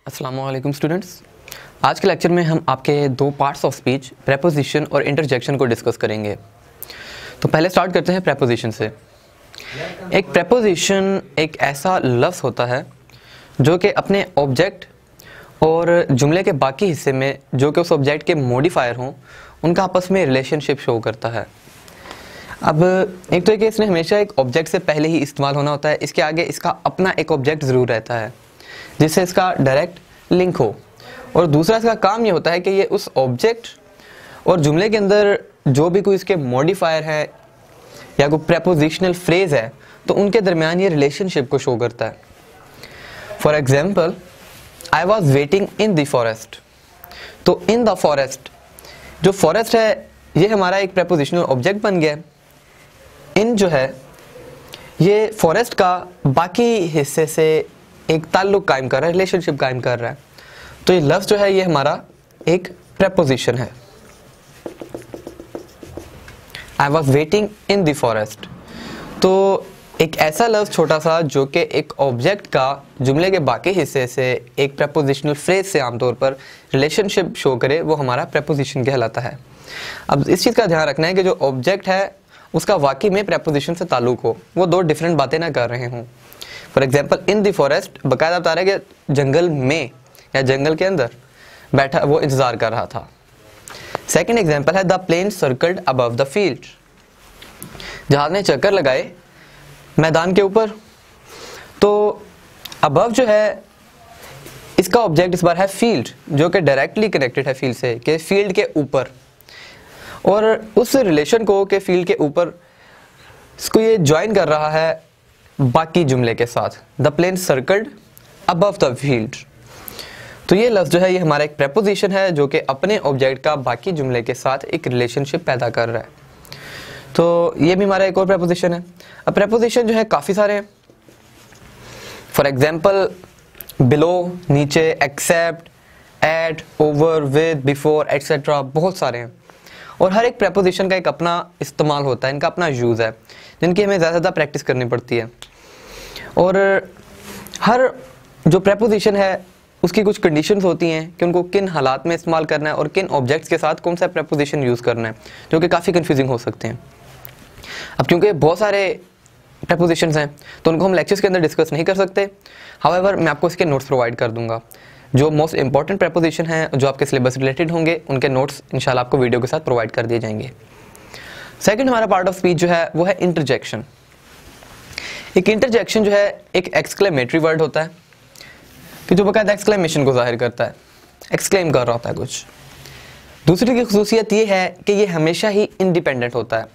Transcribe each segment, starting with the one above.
अस्सलाम वालेकुम स्टूडेंट्स। आज के लेक्चर में हम आपके दो पार्ट्स ऑफ स्पीच प्रेपोजिशन और इंटरजेक्शन को डिस्कस करेंगे। तो पहले स्टार्ट करते हैं प्रेपोजिशन से। एक प्रेपोजिशन एक ऐसा लफ्ज़ होता है जो कि अपने ऑब्जेक्ट और जुमले के बाकी हिस्से में जो कि उस ऑब्जेक्ट के मॉडिफायर हों उनका आपस में रिलेशनशिप शो करता है। अब एक तो कि इसने हमेशा एक ऑब्जेक्ट से पहले ही इस्तेमाल होना होता है, इसके आगे इसका अपना एक ऑब्जेक्ट ज़रूर रहता है जिससे इसका डायरेक्ट लिंक हो, और दूसरा इसका काम ये होता है कि ये उस ऑब्जेक्ट और जुमले के अंदर जो भी कोई इसके मॉडिफायर है या कोई प्रेपोजिशनल फ्रेज है तो उनके दरमियान ये रिलेशनशिप को शो करता है। For example, I was waiting in the forest. तो इन द फॉरेस्ट, जो फॉरेस्ट है ये हमारा एक प्रेपोजिशनल ऑब्जेक्ट बन गया। इन जो है ये फॉरेस्ट का बाकी हिस्से से एक ताल्लुक कायम कर रहा है, रिलेशनशिप कायम कर रहा है। तो ये लफ्ज़ जो है ये हमारा एक प्रेपोजिशन है। I was waiting in the forest, तो एक ऐसा लफ्ज़ छोटा सा जो कि एक ऑब्जेक्ट का जुमले के बाकी हिस्से से एक प्रेपोजिशनल फ्रेज से आमतौर पर रिलेशनशिप शो करे, वो हमारा प्रेपोजिशन कहलाता है। अब इस चीज़ का ध्यान रखना है कि जो ऑब्जेक्ट है उसका वाकई में प्रेपोजिशन से ताल्लुक हो, वो दो डिफरेंट बातें ना कर रहे हों। For example, in the forest बाकायदा बता रहा है कि जंगल में या जंगल के अंदर बैठा वो इंतजार कर रहा था। सेकंड एग्जाम्पल है the plane circled above the field. जहाज ने चक्कर लगाए मैदान के ऊपर। तो अबव जो है इसका ऑब्जेक्ट इस बार है फील्ड, जो कि डायरेक्टली कनेक्टेड है फील्ड से, कि फील्ड के ऊपर, और उस रिलेशन को कि फील्ड के ऊपर इसको ये ज्वाइन कर रहा है बाकी जुमले के साथ, the plane circled above the field. तो ये लफ्ज़ जो है ये हमारा एक प्रेपोजिशन है जो कि अपने ऑब्जेक्ट का बाकी जुमले के साथ एक रिलेशनशिप पैदा कर रहा है। तो ये भी हमारा एक और प्रेपोजिशन है। अब प्रेपोजिशन जो है काफ़ी सारे हैं। फॉर एग्जाम्पल, बिलो नीचे, except, at, over, with, before, etcetera, बहुत सारे हैं। और हर एक प्रेपोजिशन का एक अपना इस्तेमाल होता है, इनका अपना यूज़ है जिनकी हमें ज़्यादा प्रैक्टिस करनी पड़ती है। और हर जो प्रेपोजिशन है उसकी कुछ कंडीशंस होती हैं कि उनको किन हालात में इस्तेमाल करना है और किन ऑब्जेक्ट्स के साथ कौन सा प्रेपोजिशन यूज़ करना है, जो कि काफ़ी कंफ्यूजिंग हो सकते हैं। अब क्योंकि बहुत सारे प्रेपोजिशंस हैं तो उनको हम लेक्चर्स के अंदर डिस्कस नहीं कर सकते। हाउएवर, मैं आपको इसके नोट्स प्रोवाइड कर दूंगा। जो मोस्ट इंपॉर्टेंट प्रेपोजिशन हैं जो आपके सिलेबस रिलेटेड होंगे उनके नोट्स इंशाल्लाह आपको वीडियो के साथ प्रोवाइड कर दिए जाएंगे। सेकंड हमारा पार्ट ऑफ स्पीच जो है वो है इंटरजेक्शन। एक इंटरजेक्शन जो है एक एक्सक्लेमेटरी वर्ड होता है कि जो बाकायदा एक्सक्लेमेशन को जाहिर करता है, एक्सक्लेम कर रहा होता है कुछ। दूसरी की खुसूसियत ये है कि ये हमेशा ही इंडिपेंडेंट होता है,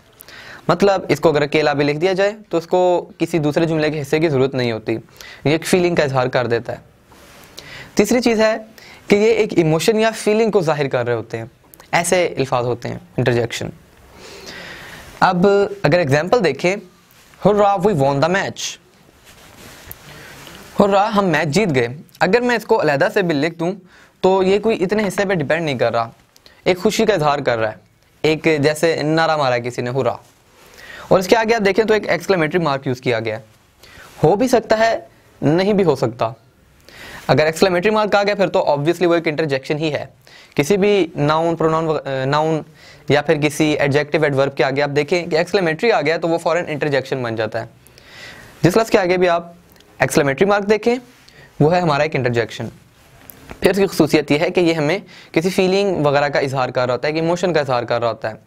मतलब इसको अगर अकेला भी लिख दिया जाए तो इसको किसी दूसरे जुमले के हिस्से की ज़रूरत नहीं होती, ये एक फीलिंग का इजहार कर देता है। तीसरी चीज़ है कि ये एक इमोशन या फीलिंग को जाहिर कर रहे होते हैं, ऐसे अल्फाज होते हैं इंटरजेक्शन। अब अगर एग्जाम्पल देखें, hurrah we won the match, हुर्रा हम मैच जीत गए। अगर मैं इसको अलहदा से भी लिख दूं तो ये कोई इतने हिस्से पे डिपेंड नहीं कर रहा, एक खुशी का इजहार कर रहा है, एक जैसे नारा मारा है किसी ने हुर्रा, और इसके आगे आप देखें तो एक एक्सक्लेमेटरी मार्क यूज़ किया गया है। हो भी सकता है, नहीं भी हो सकता। अगर एक्सक्लेमेटरी मार्क आ गया फिर तो ऑब्वियसली वो एक इंटरजेक्शन ही है। किसी भी नाउन, प्रोनाउन, नाउन या फिर किसी एडजेक्टिव एडवर्ब के आगे आप देखें कि एक्सक्लेमेटरी आ गया तो वो फॉरन इंटरजेक्शन बन जाता है। जिस लफ्ज़ के आगे भी आप एक्सक्लेमेटरी मार्क देखें वो है हमारा एक इंटरजेक्शन। फिर इसकी खुसूसियत ये है कि ये हमें किसी फीलिंग वगैरह का इजहार कर रहा होता है, कि इमोशन का इजहार कर रहा होता है।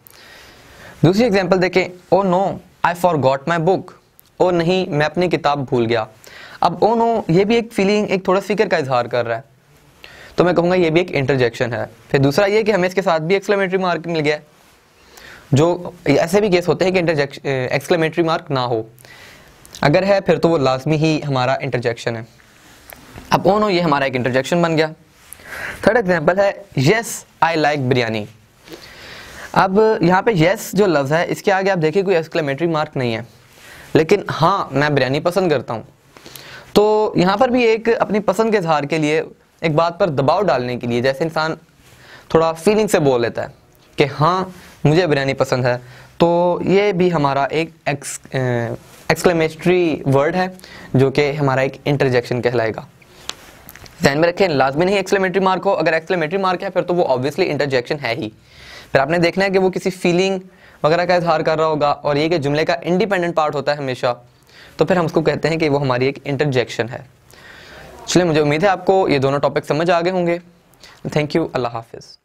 दूसरी एग्जाम्पल देखें, oh no I forgot my book, oh नहीं मैं अपनी किताब भूल गया। अब ओ नो ये भी एक फीलिंग, एक थोड़ा फिक्र का इजहार कर रहा है, तो मैं कहूँगा ये भी एक इंटरजेक्शन है। फिर दूसरा ये कि हमें इसके साथ भी एक्सक्लेमेटरी मार्क मिल गया, जो ऐसे भी केस होते हैं कि एक्सक्लेमेटरी मार्क ना हो, अगर है फिर तो वो लाजमी ही हमारा इंटरजेक्शन है। अब ओ नो ये हमारा एक इंटरजेक्शन बन गया। थर्ड एग्जाम्पल है येस आई लाइक बिरयानी। अब यहाँ पे येस जो लफ्ज़ है इसके आगे आप देखिए कोई एक्सक्लेमेटरी मार्क नहीं है, लेकिन हाँ मैं बिरयानी पसंद करता हूँ। तो यहाँ पर भी एक अपनी पसंद के इजहार के लिए, एक बात पर दबाव डालने के लिए, जैसे इंसान थोड़ा फीलिंग से बोल लेता है कि हाँ मुझे बिरयानी पसंद है, तो ये भी हमारा एक एक्सक्लेमेटरी वर्ड है जो कि हमारा एक इंटरजेक्शन कहलाएगा। ध्यान में रखें, लाजमी नहीं एक्सक्लेमेटरी मार्क हो, अगर एक्सक्लेमेटरी मार्क है फिर तो वो ऑब्वियसली इंटरजेक्शन है ही। फिर आपने देखना है कि वो किसी फीलिंग वगैरह का इजहार कर रहा होगा, और ये कि जुमले का इंडिपेंडेंट पार्ट होता है हमेशा, तो फिर हम उसको कहते हैं कि वो हमारी एक इंटरजेक्शन है। चलिए, मुझे उम्मीद है आपको ये दोनों टॉपिक समझ आ गए होंगे। थैंक यू, अल्लाह हाफिज़।